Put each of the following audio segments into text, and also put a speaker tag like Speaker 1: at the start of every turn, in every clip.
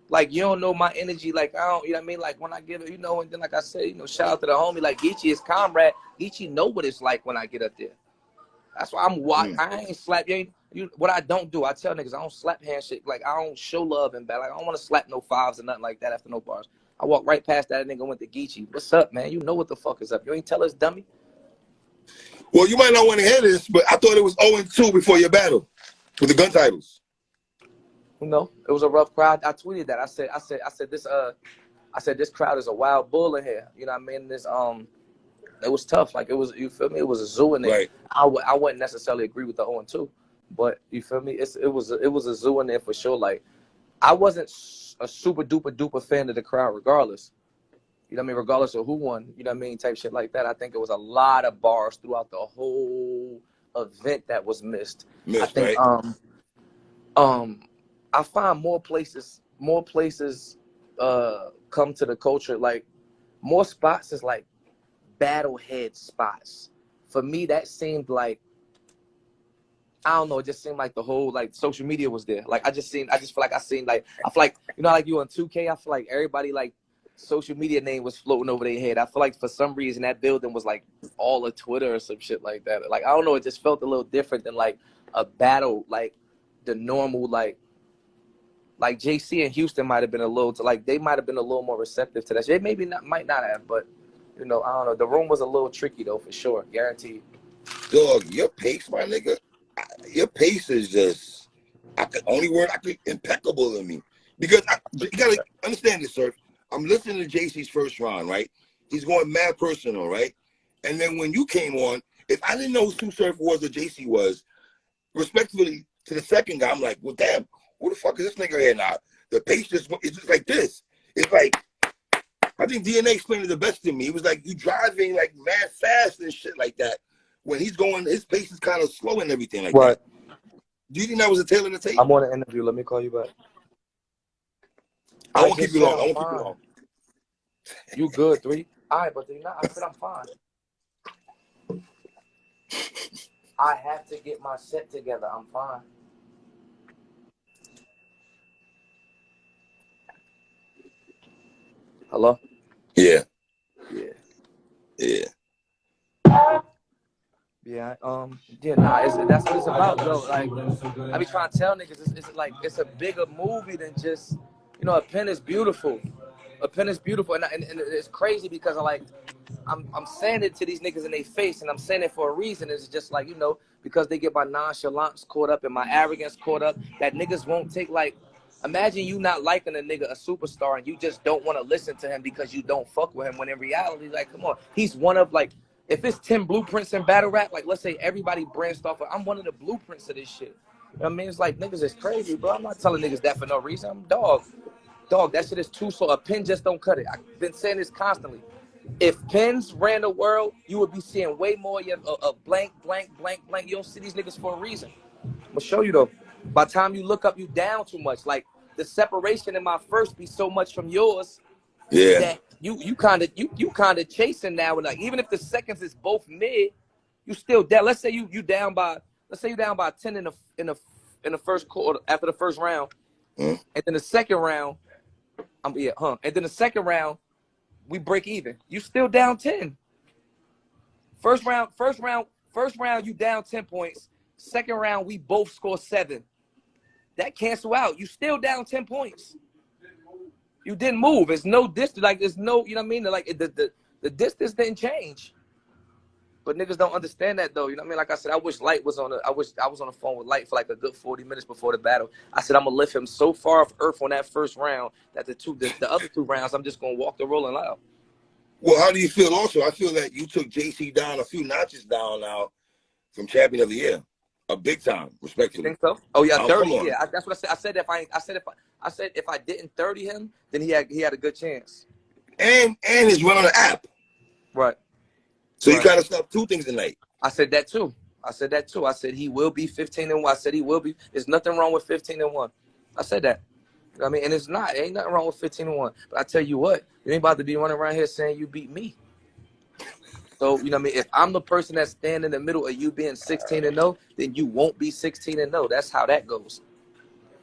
Speaker 1: Like, you don't know my energy. Like, I don't, you know what I mean? Like, when I get it, you know, and then, like I said, you know, shout out to the homie. Like, Geechee is comrade. Geechee know what it's like when I get up there. That's why I ain't slap you. What I don't do, I tell niggas, I don't slap handshake. Like, I don't show love and bad. Like, I don't want to slap no fives or nothing like that after no bars. I walk right past that nigga, went to Geechee. What's up, man? You know what the fuck is up. You ain't tell us, dummy.
Speaker 2: Well, you might not want to hear this, but I thought it was 0-2 before your battle with the gun titles.
Speaker 1: You know, it was a rough crowd. I tweeted that. I said this crowd is a wild bull in here. You know what I mean? It was tough. Like, it was, you feel me? It was a zoo in there.
Speaker 2: Right.
Speaker 1: I wouldn't necessarily agree with the 0-2, but you feel me? It was a zoo in there for sure. Like, I wasn't a super duper fan of the crowd regardless. You know what I mean? Regardless of who won, you know what I mean? Type shit like that. I think it was a lot of bars throughout the whole event that was missed. I think
Speaker 2: right?
Speaker 1: I find more places come to the culture, like more spots is like battle head spots. For me, that seemed like, I don't know, it just seemed like the whole, like, social media was there. Like, I just feel like I feel like, you know, like you on 2K, I feel like everybody, like, social media name was floating over their head. I feel like for some reason that building was like all of Twitter or some shit like that. Like, I don't know, it just felt a little different than like a battle, like the normal, like JC and Houston might have been a little, they might have been a little more receptive to that shit. They might not have, but, you know, I don't know. The room was a little tricky though, for sure, guaranteed.
Speaker 2: Dog, your pace, my nigga, your pace is just, impeccable to me. Because you gotta understand this, sir. I'm listening to JC's first round, right? He's going mad personal, right? And then when you came on, if I didn't know who Sue Surf was or JC was, respectfully to the second guy, I'm like, well, damn, who the fuck is this nigga here now? The pace is just like this. It's like, I think DNA explained it the best to me. It was like you driving like mad fast and shit like that. When he's going, his pace is kind of slow and everything like that. Do you think that was a tail in the tape?
Speaker 1: I'm on an interview. Let me call you back.
Speaker 2: I won't keep you long.
Speaker 1: You good, 3? All right, but I said I'm fine. I have to get my set together. I'm fine. Hello?
Speaker 2: Yeah.
Speaker 1: Yeah.
Speaker 2: Yeah.
Speaker 1: Yeah, that's what it's about, though. Like, I be trying to tell niggas, it's a bigger movie than just, you know, a pen is beautiful. A pen is beautiful, and it's crazy because I'm saying it to these niggas in their face, and I'm saying it for a reason. It's just like, you know, because they get my nonchalance caught up and my arrogance caught up, that niggas won't take, like, imagine you not liking a nigga, a superstar, and you just don't want to listen to him because you don't fuck with him, when in reality, like, come on, he's one of, like, if it's 10 blueprints in battle rap, like, let's say everybody branched off of, I'm one of the blueprints of this shit. You know what I mean? It's like, niggas is crazy, bro. I'm not telling niggas that for no reason. I'm dog, that shit is too slow. A pen just don't cut it. I've been saying this constantly. If pens ran the world, you would be seeing way more of blank. You don't see these niggas for a reason. I'm gonna show you though. By the time you look up, you down too much. Like, the separation in my first be so much from yours,
Speaker 2: yeah,
Speaker 1: that you kind of chasing now. And like, even if the seconds is both mid, you still down. Let's say you down by 10 in the first quarter after the first round, and then the second round, and then the second round, we break even. You still down 10. First round, you down 10 points. Second round, we both score 7. That cancel out. You still down 10 points. You didn't move. It's no distance. Like, there's no, you know what I mean? Like, the distance didn't change. But niggas don't understand that though. You know what I mean? Like I said, I wish Light was on I wish I was on the phone with Light for like a good 40 minutes before the battle. I said, I'm gonna lift him so far off earth on that first round that the other 2 rounds, I'm just gonna walk the rolling loud.
Speaker 2: Well, how do you feel also? I feel that you took JC down a few notches down now from Champion of the Year. A big time, respectfully.
Speaker 1: You think so? Oh yeah, 30. Yeah, that's what I said. I said if I didn't 30 him, then he had a good chance.
Speaker 2: And his run on the app.
Speaker 1: Right.
Speaker 2: So you gotta stop 2 things tonight.
Speaker 1: I said that too. I said he will be 15-1. I said he will be. There's nothing wrong with 15-1. I said that. You know what I mean? And it's not. There ain't nothing wrong with 15-1. But I tell you what, you ain't about to be running around here saying you beat me. So, you know what I mean? If I'm the person that's standing in the middle of you being 16-0, then you won't be 16-0. That's how that goes.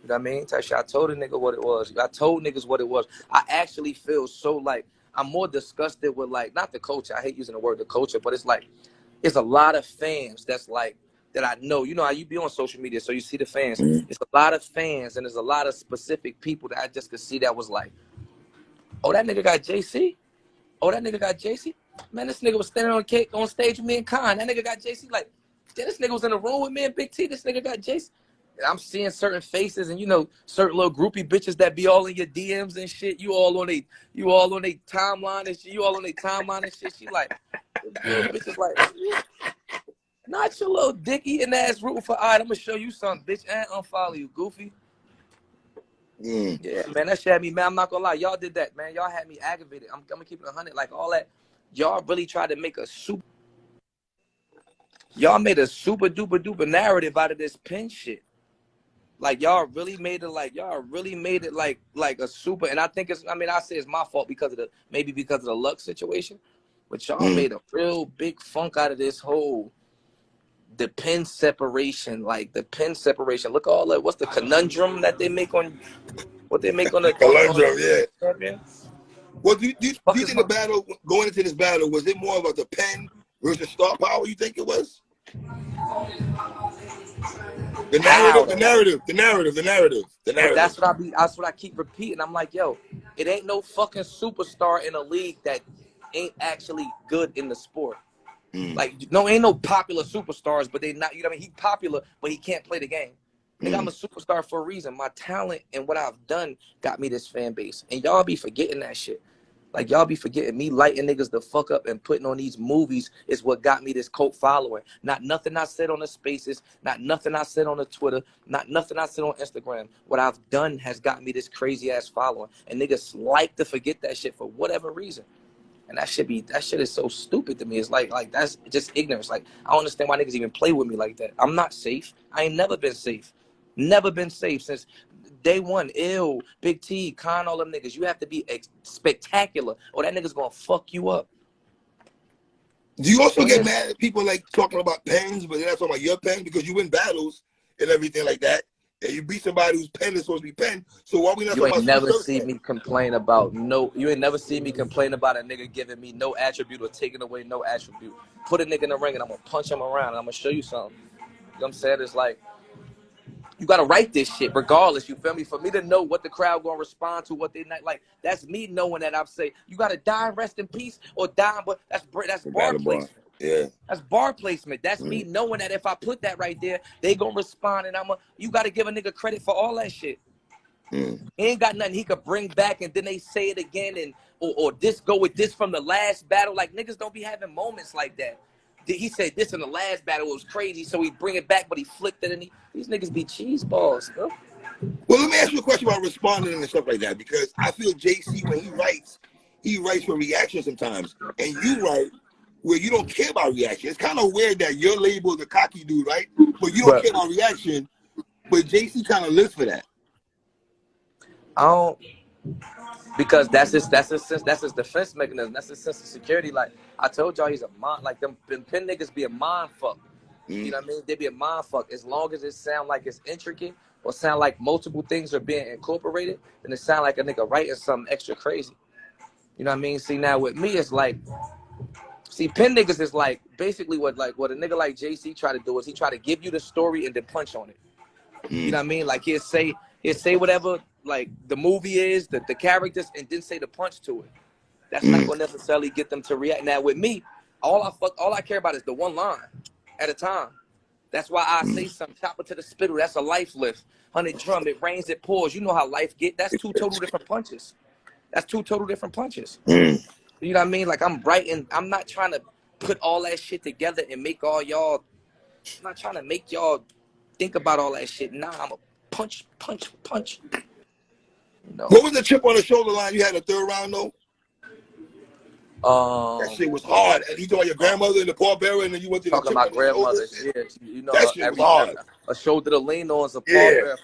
Speaker 1: You know what I mean? Type shit. I told a nigga what it was. I told niggas what it was. I actually feel so like I'm more disgusted with like not the culture. I hate using the word the culture, but it's like it's a lot of fans that's like that I know. You know how you be on social media, so you see the fans. It's a lot of fans and there's a lot of specific people that I just could see that was like, oh, that nigga got JC. Oh, that nigga got JC. Man, this nigga was standing on stage with me and Khan. That nigga got JC. Like, yeah, this nigga was in the room with me and Big T. This nigga got JC. And I'm seeing certain faces and certain little groupie bitches that be all in your DMs and shit. You all on they timeline and shit. You all on their timeline and shit. She like, bitches like, not your little dick eating ass rooting for. All right, I'm gonna show you something, bitch, and unfollow you, goofy. Yeah, man, that shit had me, man. I'm not gonna lie, y'all did that, man. Y'all had me aggravated. I'm gonna keep it 100. Like all that, y'all really tried to make y'all made a super duper duper narrative out of this Penn shit. Like y'all really made it like a super, and I think I say it's my fault because of the luck situation, but y'all made a real big funk out of this whole the Penn separation, like the Penn separation. Look at all that. What's the conundrum that they make on the
Speaker 2: conundrum? Yeah.
Speaker 1: Champion?
Speaker 2: Well, do you think the battle going into this battle was it more about the Penn versus Star Power? You think it was? The narrative.
Speaker 1: That's what I keep repeating. I'm like, yo, it ain't no fucking superstar in a league that ain't actually good in the sport. Like, no, ain't no popular superstars, but they not, you know what I mean? He's popular, but he can't play the game. Nigga, I'm a superstar for a reason. My talent and what I've done got me this fan base. And y'all be forgetting that shit. Like, y'all be forgetting me lighting niggas the fuck up and putting on these movies is what got me this cult following. Not nothing I said on the spaces, not nothing I said on the Twitter, not nothing I said on Instagram. What I've done has got me this crazy ass following. And niggas like to forget that shit for whatever reason. And that shit is so stupid to me. It's like that's just ignorance. Like, I don't understand why niggas even play with me like that. I'm not safe. I ain't never been safe. Never been safe since day one. Ill, Big T, Con, all them niggas. You have to be spectacular or that nigga's gonna fuck you up.
Speaker 2: Do you also get mad at people like talking about pens, but they're not talking about your pen because you win battles and everything like that? And you beat somebody whose pen is supposed to be pen. So why we not talking about? You ain't never see me complain about a nigga giving me no attribute or taking away no attribute. Put a nigga in the ring and I'm gonna punch him around and I'm gonna show you something. You know what I'm saying? It's like you gotta write this shit regardless. You feel me? For me to know what the crowd gonna respond to, what they not like. That's me knowing that I'm saying you gotta die and rest in peace or die, but that's bar placement. Yeah, that's bar placement. That's me knowing that if I put that right there, they gonna respond, and you gotta give a nigga credit for all that shit. He ain't got nothing he could bring back, and then they say it again, and or this go with this from the last battle. Like niggas don't be having moments like that. He said this in the last battle, it was crazy, so he bring it back, but he flipped it, and these niggas be cheese balls, bro. Well, let me ask you a question about responding and stuff like that, because I feel JC when he writes for reaction sometimes, and you write where you don't care about reaction. It's kind of weird that you're labeled the cocky dude, right? But you don't care about reaction, but JC kind of lives for that. I don't, because that's his defense mechanism. That's his sense of security. Like I told y'all, he's a mind. Like them Penn niggas be a mind fuck. You know what I mean? They be a mind fuck. As long as it sound like it's intricate or sound like multiple things are being incorporated, then it sound like a nigga writing something extra crazy. You know what I mean? See, now with me, it's like, Penn niggas is like basically what a nigga like JC try to do is he try to give you the story and then punch on it. You know what I mean? Like he'll say whatever like the movie is, the characters, and then say the punch to it. That's not gonna necessarily get them to react. Now with me, all I care about is the one line at a time. That's why I say something, chop it to the spittle. That's a life lift. 100 drum, it rains, it pours. You know how life get. That's two total different punches. You know what I mean? Like I'm writing, I'm not trying to put all that shit together and make all y'all, I'm not trying to make y'all think about all that shit. Nah, I'm a punch. You know? What was the chip on the shoulder line you had in the third round though? That shit was hard. And you told your grandmother and the pallbearer, and then you went to the chip on my grandmother. Yeah, you know, that shit was hard. A shoulder to lean on is a pallbearer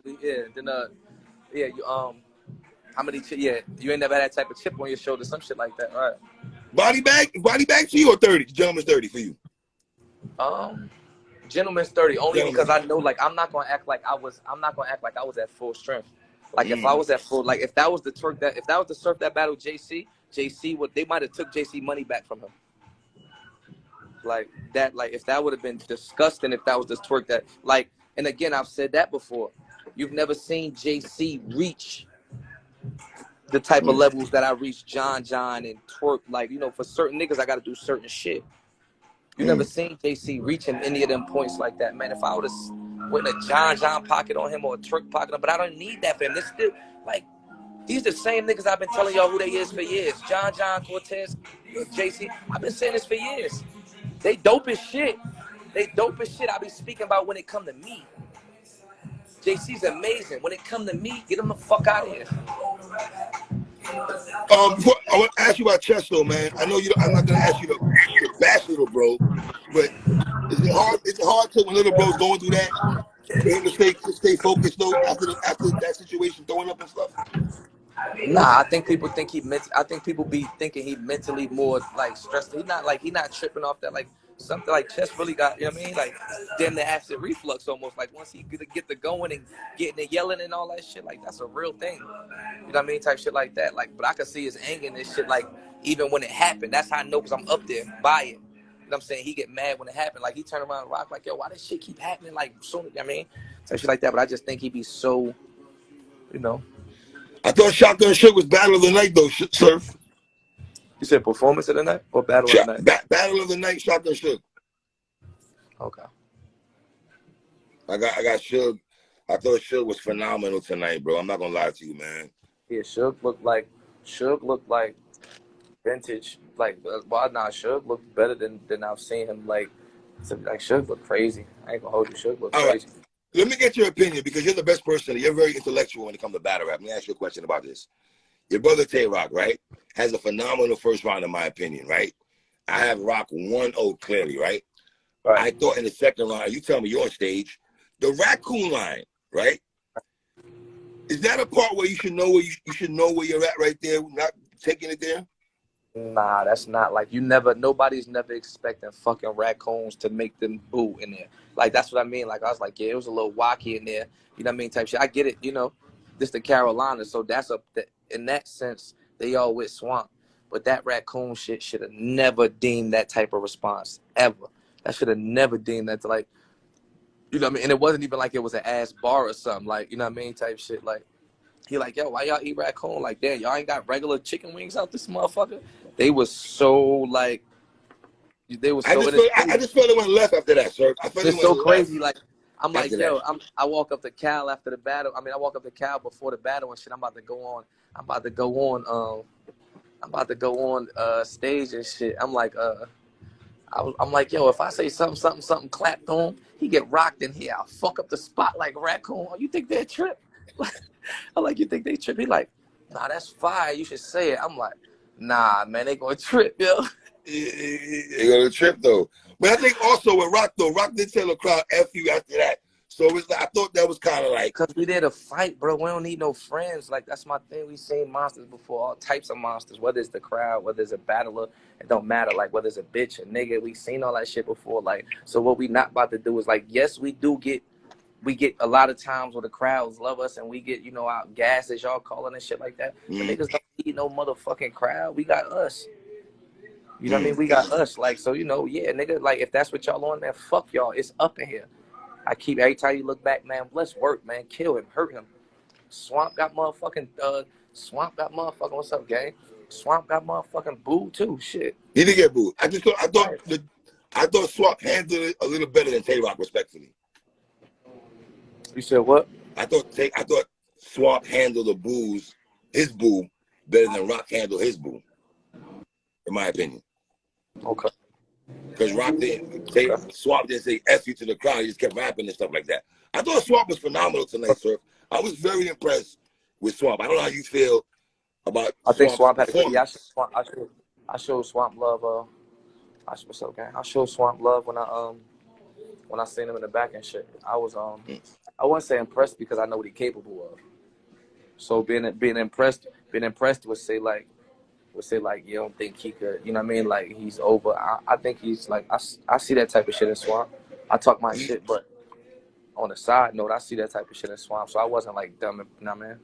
Speaker 2: potentially. Yeah, then how many? Yeah, you ain't never had that type of chip on your shoulder, some shit like that, all right? Body bag to you or 30? Gentleman's 30 for you.
Speaker 1: Gentleman's 30 only
Speaker 2: Gentlemen.
Speaker 1: because I know like I'm not gonna act like I was at full strength. Like if I was at full, like if that was the Surf that battled JC would, they might have took JC money back from him. Like that, like if that would have been disgusting if that was the twerk that, like, and again I've said that before. You've never seen JC reach the type of levels that I reached John and twerk. Like, you know, for certain niggas I gotta do certain shit. You never seen JC reaching any of them points like that, man. If I would have went a John pocket on him or a Twerk pocket on him, but I don't need that for him. This still, like, these the same niggas I've been telling y'all who they is for years. John, Cortez, JC. I've been saying this for years. They dope as shit. I be speaking about when it come to me. JC's amazing. When it come to me, get him the fuck out of here.
Speaker 2: Before, I want to ask you about Chesto, man. I know you. I'm not gonna ask you to bash little bro, but is it hard? It's hard to when little bro's going through that for him to stay focused though after that situation throwing up and stuff.
Speaker 1: Nah, I think people think I think people be thinking he mentally more like stressed. He not tripping off that, like something like Chess really got, you know what I mean? Like damn the acid reflux almost. Like once he get the going and getting and yelling and all that shit, like that's a real thing. You know what I mean? Type shit like that. Like, but I could see his anger and this shit, like even when it happened. That's how I know because I'm up there by it. You know what I'm saying? He get mad when it happened. Like he turned around and rock like, yo, why this shit keep happening? Like soon, you know what I mean? Type shit like that. But I just think he be so, you know.
Speaker 2: I thought Shotgun Suge was Battle of the Night though, Surf.
Speaker 1: You said performance of the night or battle of the night?
Speaker 2: Battle of the Night, Shotgun Suge.
Speaker 1: Okay.
Speaker 2: I got Suge. I thought Suge was phenomenal tonight, bro. I'm not gonna lie to you, man.
Speaker 1: Yeah, Suge looked like vintage. Like, well, nah, Suge looked better than I've seen him. Like Suge looked crazy. I ain't gonna hold you. Suge looked crazy.
Speaker 2: Right. Let me get your opinion because you're the best person. You're very intellectual when it comes to battle rap. Let me ask you a question about this. Your brother Tay Rock, right, has a phenomenal first round in my opinion, right? I have Rock 1-0 clearly, right? I thought in the second round, you tell me you're on stage, the raccoon line, right? Is that a part where you should know where you should know where you're at right there, not taking it there?
Speaker 1: Nah, that's not like nobody's never expecting fucking raccoons to make them boo in there. Like that's what I mean. Like I was like, yeah, it was a little wacky in there. You know what I mean? Type shit. I get it. You know, this the Carolina, so that's in that sense they all with Swamp. But that raccoon shit should have never deemed that type of response ever. That should have never deemed that to like, you know what I mean? And it wasn't even like it was an ass bar or something. Like, you know what I mean? Type shit. Like he like, yo, why y'all eat raccoon? Like, damn, y'all ain't got regular chicken wings out this motherfucker. They was so like, they was so.
Speaker 2: I just felt it went left after that, sir. I felt
Speaker 1: it's so crazy. Like, I'm like, yo, I walk up to Cal after the battle. I mean, I walk up to Cal before the battle and shit. I'm about to go on stage and shit. I'm like, I'm like, yo, if I say something clapped on, he get rocked in here. I'll fuck up the spot like raccoon. You think they trip? I'm like, you think they trip? He like, nah, that's fire. You should say it. I'm like, nah, man, they gonna trip, yo.
Speaker 2: They gonna trip though. But I think also with Rock though, Rock did tell the crowd F you after that. So it's like, I thought that was kind of like,
Speaker 1: cause we there to fight, bro. We don't need no friends. Like that's my thing. We seen monsters before, all types of monsters. Whether it's the crowd, whether it's a battler, it don't matter. Like whether it's a bitch, a nigga, we seen all that shit before. Like so, what we not about to do is like, yes, we get a lot of times where the crowds love us and we get, you know, our gas as y'all calling and shit like that. But niggas don't need no motherfucking crowd. We got us. You know what I mean? We got us. Like, so, you know, yeah, nigga, like, if that's what y'all on, man, fuck y'all. It's up in here. Every time you look back, man, let's work, man. Kill him. Hurt him. Swamp got motherfucking, what's up, gang? Swamp got motherfucking booed, too. Shit.
Speaker 2: He did get booed. I thought Swamp handled it a little better than Tay Rock, respectfully.
Speaker 1: You said what?
Speaker 2: I thought Swamp handled his boo, better than Rock handled his boo, in my opinion.
Speaker 1: Okay.
Speaker 2: Because Rock Swamp didn't say F you to the crowd. He just kept rapping and stuff like that. I thought Swamp was phenomenal tonight, sir. I was very impressed with Swamp. I don't know how you feel about
Speaker 1: I think Swamp had
Speaker 2: performance.
Speaker 1: Yeah, I showed Swamp love. What's up, gang? I showed Swamp love when I seen him in the back and shit. I was I wouldn't say impressed because I know what he's capable of. So being impressed would say like you don't think he could, you know what I mean? Like he's over. I think he's like I see that type of shit in Swamp. I talk my shit, but on the side note, I see that type of shit in Swamp, so I wasn't like dumb, you know what I mean?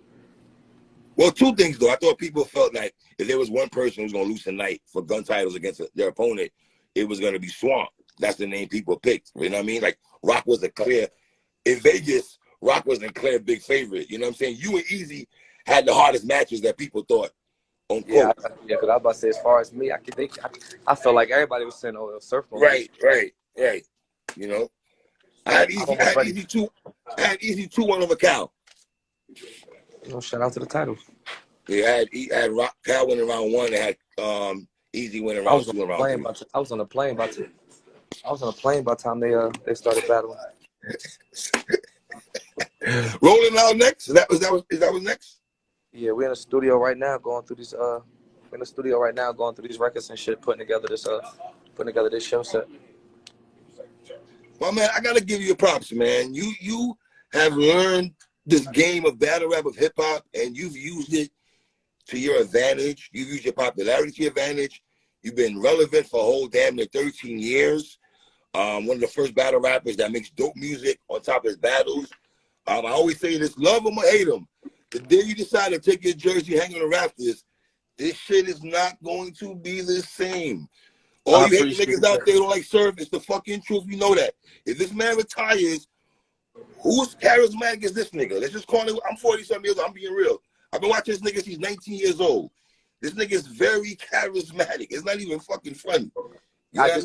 Speaker 2: Well, two things though. I thought people felt like if there was one person who was gonna lose tonight for gun titles against their opponent, it was gonna be Swamp. That's the name people picked. You know what I mean? Like Rock was a clear in Vegas. Rock was a clear big favorite. You know what I'm saying? You and Easy had the hardest matches that people thought. On
Speaker 1: yeah, because I was about to say, as far as me, I felt like everybody was saying, "Oh, Surf."
Speaker 2: Right. You know, I had Easy 2-1 over Cal.
Speaker 1: Shout out to the titles.
Speaker 2: Yeah, he had Rock, Cal winning round 1. They had Easy winning round 2 and round 3.
Speaker 1: I was on a plane by the time they started battling.
Speaker 2: Rolling out next. Is that was next?
Speaker 1: Yeah, we're in the studio right now going through these records and shit, putting together this show set.
Speaker 2: Well, man, I gotta give you props, man. You have learned this game of battle rap, of hip hop, and you've used it to your advantage. You've used your popularity to your advantage. You've been relevant for a whole damn near 13 years. One of the first battle rappers that makes dope music on top of his battles. I always say this: love him or hate him. The day you decide to take your jersey, hang on the rafters, this shit is not going to be the same. All you hate niggas out there don't like Surf. It's the fucking truth. You know that. If this man retires, who's charismatic as this nigga? Let's just call it. I'm 40-something years old. I'm being real. I've been watching this nigga since he's 19 years old. This nigga is very charismatic. It's not even fucking funny.
Speaker 1: I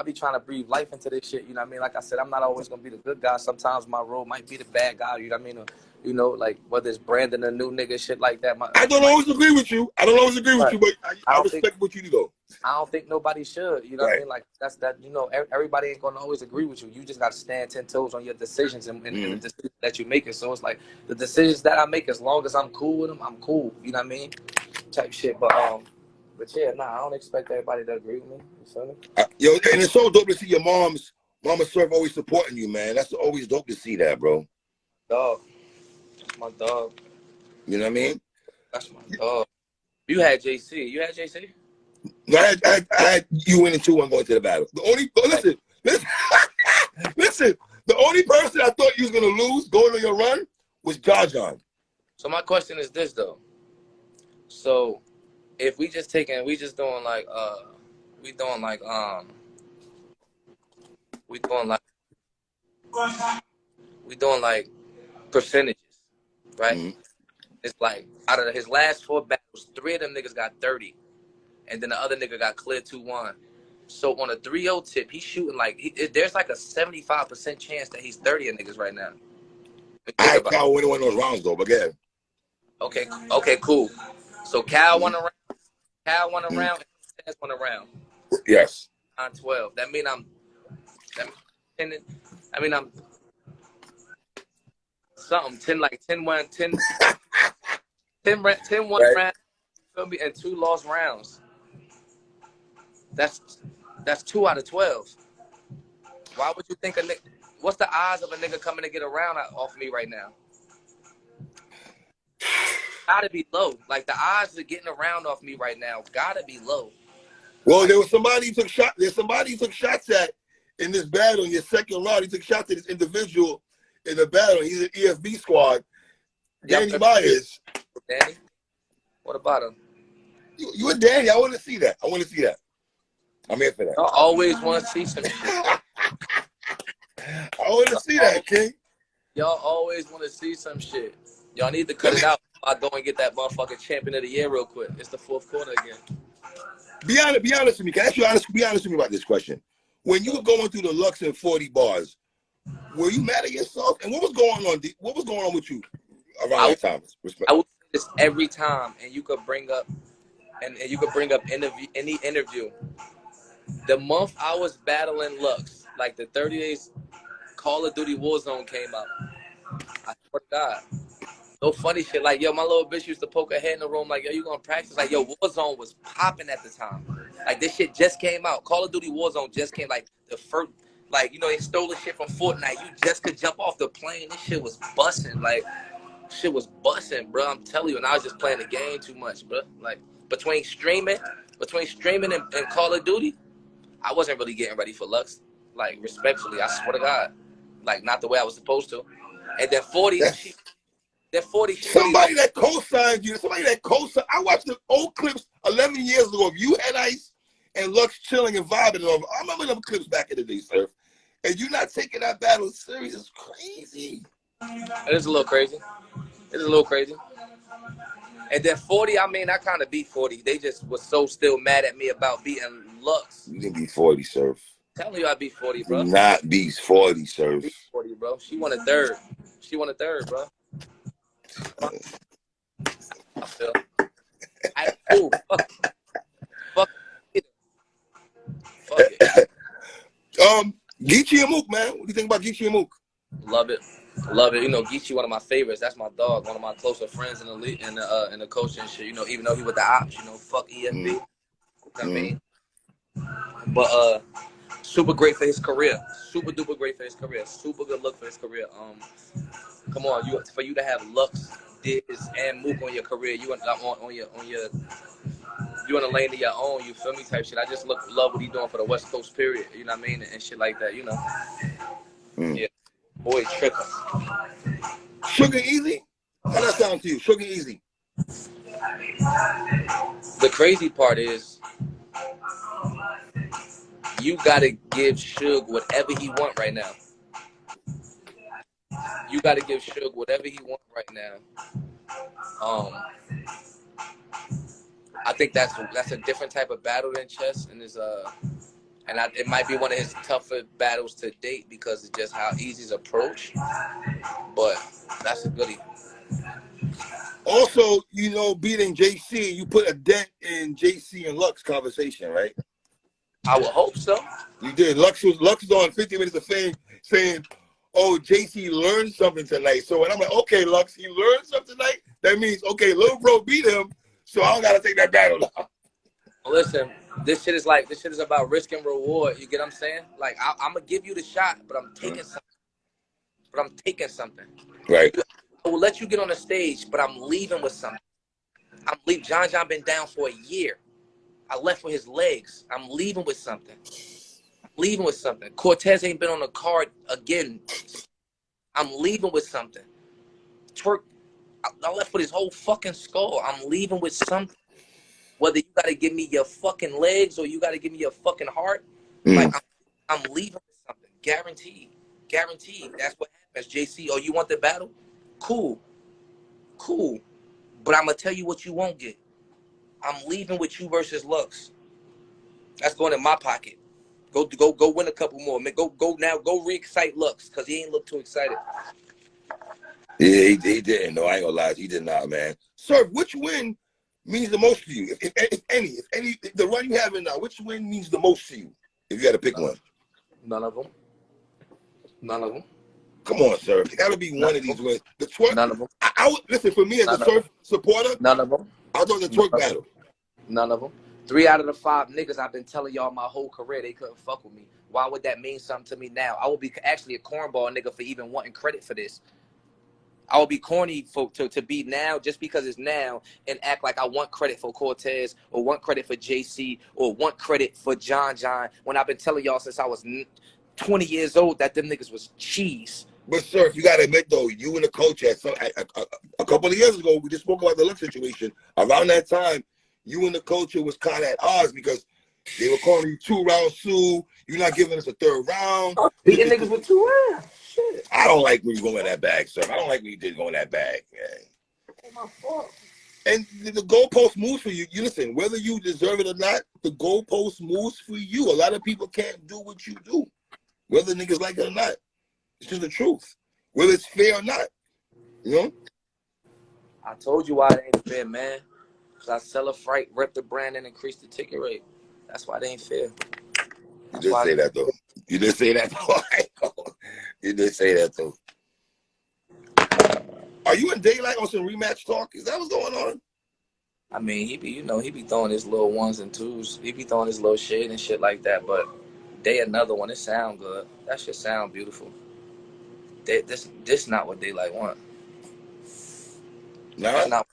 Speaker 1: be trying to breathe life into this shit. You know what I mean? Like I said, I'm not always gonna be the good guy. Sometimes my role might be the bad guy. You know what I mean? You know, like whether it's Brandon, a new nigga, shit like that.
Speaker 2: I don't always agree with you. But I respect what you do though.
Speaker 1: I don't think nobody should. You know what I mean? Like that's that. You know, everybody ain't gonna always agree with you. You just got to stand 10 toes on your decisions and the decisions that you making. So it's like the decisions that I make, as long as I'm cool with them, I'm cool. You know what I mean? Type shit. But yeah, I don't expect everybody to agree with me. You feel me?
Speaker 2: Yo, and it's so dope to see your Mama Surf always supporting you, man. That's always dope to see that, bro.
Speaker 1: Dog. That's my dog.
Speaker 2: You know what I mean?
Speaker 1: That's my dog. You had JC.
Speaker 2: No, I had you winning 2-1 going to the battle. Listen. The only person I thought you was gonna lose going on your run was John.
Speaker 1: So my question is this though. So if we just doing like percentages, right? Mm-hmm. It's like out of his last 4 battles, 3 of them niggas got 30, and then the other nigga got cleared 2-1. So on a 3-0 tip, he's shooting there's like a 75% chance that he's 30 niggas right now.
Speaker 2: I had Cal winning one of those rounds though, but yeah.
Speaker 1: Okay, cool. So Cal won a round. And Taz won a round.
Speaker 2: Yes.
Speaker 1: On 12. That mean I'm something 10 like 10-1 10 1 round, and 2 lost rounds. That's 2 out of 12. Why would you think a nigga? What's the odds of a nigga coming to get a round off me right now? Gotta be low. Like the odds of getting a round off me right now gotta be low.
Speaker 2: Well, there was somebody who took shots. There's somebody who took shots at in this battle in your second round. He took shots at this individual in the battle. He's an EFB squad. Danny Myers.
Speaker 1: Danny? What about him?
Speaker 2: You and Danny, I want to see that. I'm here for that.
Speaker 1: I always want to see some shit.
Speaker 2: I want to see that, King.
Speaker 1: Y'all always want to see some shit. Y'all need to cut it out. I'll go and get that motherfucking champion of the year real quick. It's the 4th quarter again.
Speaker 2: Be honest with me. Can I ask you be honest with me about this question? When you were going through the Lux and 40 bars, were you mad at yourself? And what was going on? What was going on with you around that time?
Speaker 1: I would say this every time, and you could bring up any interview. The month I was battling Lux, like the 30 days Call of Duty Warzone came out. I swear to God. No funny shit. Like, yo, my little bitch used to poke her head in the room like, yo, you gonna practice? Like, yo, Warzone was popping at the time. Like, this shit just came out. Call of Duty Warzone just came, like, the first, like, you know, they stole the shit from Fortnite. You just could jump off the plane. This shit was busting. Like, shit was busting, bro. I'm telling you. And I was just playing the game too much, bro. Like, between streaming and Call of Duty, I wasn't really getting ready for Lux. like respectfully. I swear to God, like not the way I was supposed to. And then 40,
Speaker 2: That's
Speaker 1: that 40, she
Speaker 2: somebody
Speaker 1: really
Speaker 2: that co-signed you. Somebody that co-signed. I watched the old clips 11 years ago of you and Ice and Lux chilling and vibing over. I remember them clips back in the day, Surf. And you not taking that battle serious is crazy.
Speaker 1: it is a little crazy. It's a little crazy. And then 40, I mean, I kind of beat 40. They just was so still mad at me about beating Lux.
Speaker 2: You can beat 40, Surf.
Speaker 1: Telling you I beat 40,
Speaker 2: You
Speaker 1: bro.
Speaker 2: not beat 40, Surf.
Speaker 1: Beat 40, bro. She won a third. She won a third, bro. I feel. Ooh, fuck it. Fuck it.
Speaker 2: Geechee and Mook, man. What do you think about Geechee and Mook?
Speaker 1: Love it. Love it. You know, Geechee, one of my favorites. That's my dog. One of my closer friends in the league, in the coaching shit. You know, even though he with the ops, you know, fuck EFB. You know what I mean? But super great for his career. Super duper great for his career. Super good look for his career. Come on, for you to have Lux, Diz, and Mook on your career, you on your you in a lane of your own, you feel me, type shit. I just love what he doing for the West Coast, period. You know what I mean? And shit like that, you know. Yeah. Boy, tripping.
Speaker 2: Sugar Easy? How that sound to you? Sugar Easy.
Speaker 1: The crazy part is you gotta give Suge whatever he want right now. You gotta give Suge whatever he want right now. I think that's a different type of battle than chess, and it might be one of his tougher battles to date because of just how easy his approach. But that's a goodie.
Speaker 2: Also, you know, beating JC, you put a dent in JC and Lux conversation, right?
Speaker 1: I would hope so.
Speaker 2: You did. Lux was on 50 Minutes of Fame saying, "Oh, JC learned something tonight." So when I'm like, "Okay, Lux, he learned something tonight," that means okay, little bro beat him, so I don't gotta take that battle now.
Speaker 1: Listen, this shit is about risk and reward. You get what I'm saying? Like I'm gonna give you the shot, but I'm taking something.
Speaker 2: Right.
Speaker 1: I will let you get on the stage, but I'm leaving with something. I'm leaving. John been down for a year. I left with his legs. I'm leaving with something. Cortez ain't been on the card again. I'm leaving with something. Twerk, I left with his whole fucking skull. I'm leaving with something. Whether you gotta give me your fucking legs or you gotta give me your fucking heart, like I'm leaving with something. Guaranteed. That's what happens. JC, oh, you want the battle? Cool. But I'm gonna tell you what you won't get. I'm leaving with you versus Lux. That's going in my pocket. Go win a couple more. Man, go now. Go re-excite Lux because he ain't look too excited.
Speaker 2: Yeah, he didn't. No, I ain't gonna lie. He did not, man. Sir, which win means the most to you? If any, the run you have in now, which win means the most to you? If you had to pick one.
Speaker 1: None of them.
Speaker 2: Come on, sir. It got to be one of these wins. The twerk.
Speaker 1: None of them.
Speaker 2: I would listen for me as a surf supporter.
Speaker 1: None of them.
Speaker 2: I thought the twerk battle.
Speaker 1: None of them. 3 out of the 5 niggas I've been telling y'all my whole career they couldn't fuck with me. Why would that mean something to me now? I would be actually a cornball nigga for even wanting credit for this. I would be corny to be now just because it's now and act like I want credit for Cortez or want credit for JC or want credit for John when I've been telling y'all since I was 20 years old that them niggas was cheese.
Speaker 2: But sir, you gotta admit though, you and the coach had a couple of years ago, we just spoke about the Lux situation. Around that time, you and the coach was kind of at odds because they were calling you 2-round Sue. You're not giving us a 3rd round.
Speaker 1: Beating niggas with 2 rounds. Shit.
Speaker 2: I don't like when you go in that bag, sir. I don't like when you did go in that bag.
Speaker 1: That's my fault.
Speaker 2: And the goalpost moves for you. You listen, whether you deserve it or not, the goalpost moves for you. A lot of people can't do what you do, whether niggas like it or not. It's just the truth, whether it's fair or not. You know.
Speaker 1: I told you why it ain't fair, man. Cause I sell a fright, rep the brand, and increase the ticket rate. That's why they ain't fair.
Speaker 2: You did say that though. You did say that though. You did say that though. Are you in Daylight on some rematch talk? Is that what's going on?
Speaker 1: I mean, he be throwing his little 1s and 2s. He be throwing his little shit and shit like that. But they another one. It sound good. That shit sound beautiful. This not what Daylight want.
Speaker 2: Nah.
Speaker 1: That's not.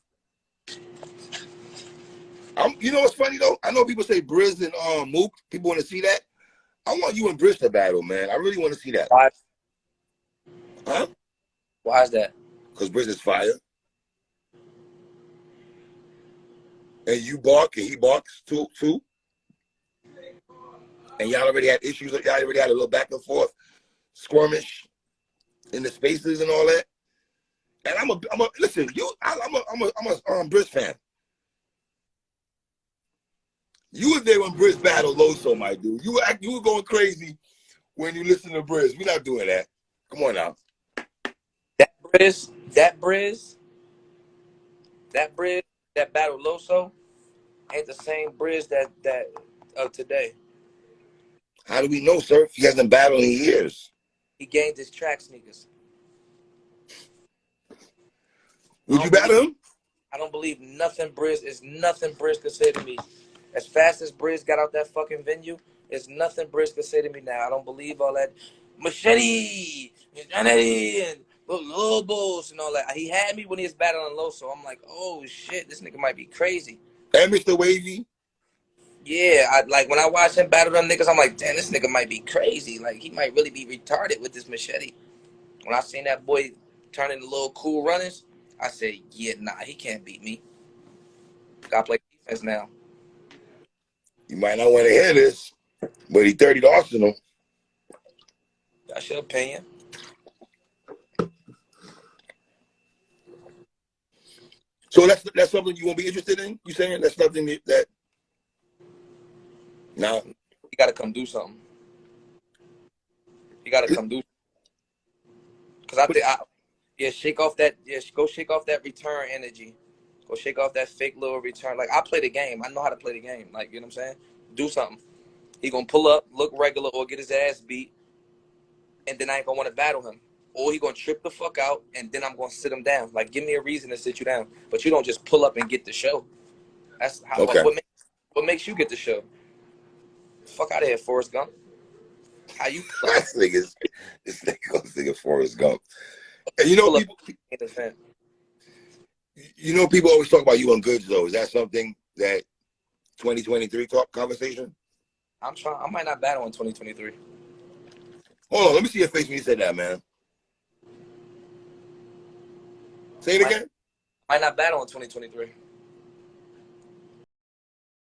Speaker 2: You know what's funny though? I know people say Briz and Mook. People want to see that. I want you and Briz to battle, man. I really want to see that.
Speaker 1: Why?
Speaker 2: Huh?
Speaker 1: Why is that?
Speaker 2: Because Briz is fire. And you bark and he barks too. And y'all already had issues. Y'all already had a little back and forth skirmish in the spaces and all that. And I'm a listen. I'm a Briz fan. You were there when Briz battled Loso, my dude. You were going crazy when you listen to Briz. We're not doing that. Come on now.
Speaker 1: That Briz that battled Loso ain't the same Briz that of today.
Speaker 2: How do we know, sir? He hasn't battled in years.
Speaker 1: He gained his track sneakers.
Speaker 2: Would you battle him?
Speaker 1: I don't believe nothing Briz could say to me. As fast as Briz got out that fucking venue, there's nothing Briz could say to me now. I don't believe all that machete and Lobos and all that. He had me when he was battling Loso. I'm like, oh shit, this nigga might be crazy.
Speaker 2: And Mr. Wavy?
Speaker 1: Yeah, when I watch him battle them niggas, I'm like, damn, this nigga might be crazy. Like, he might really be retarded with this machete. When I seen that boy turn into little Cool Runnings, I said, yeah, nah, he can't beat me. Gotta play defense now.
Speaker 2: You might not want to hear this, but he 30 to Arsenal.
Speaker 1: That's your opinion.
Speaker 2: So that's something you won't be interested in? You saying that's something that no.
Speaker 1: He gotta come do something. He gotta come do because I think go shake off that return energy. Go shake off that fake little return. Like, I play the game. I know how to play the game. Like, you know what I'm saying? Do something. He gonna pull up, look regular, or get his ass beat, and then I ain't gonna want to battle him. Or he gonna trip the fuck out, and then I'm gonna sit him down. Like, give me a reason to sit you down. But you don't just pull up and get the show. That's how.
Speaker 2: Okay.
Speaker 1: What makes you get the show? Fuck out of here, Forrest Gump. How you?
Speaker 2: This nigga Forrest Gump. And you know people always talk about you on Goods though. Is that something that 2023 talk conversation?
Speaker 1: I might not battle in 2023.
Speaker 2: Hold on, let me see your face when you said that, man. Say it again.
Speaker 1: Might not battle in 2023.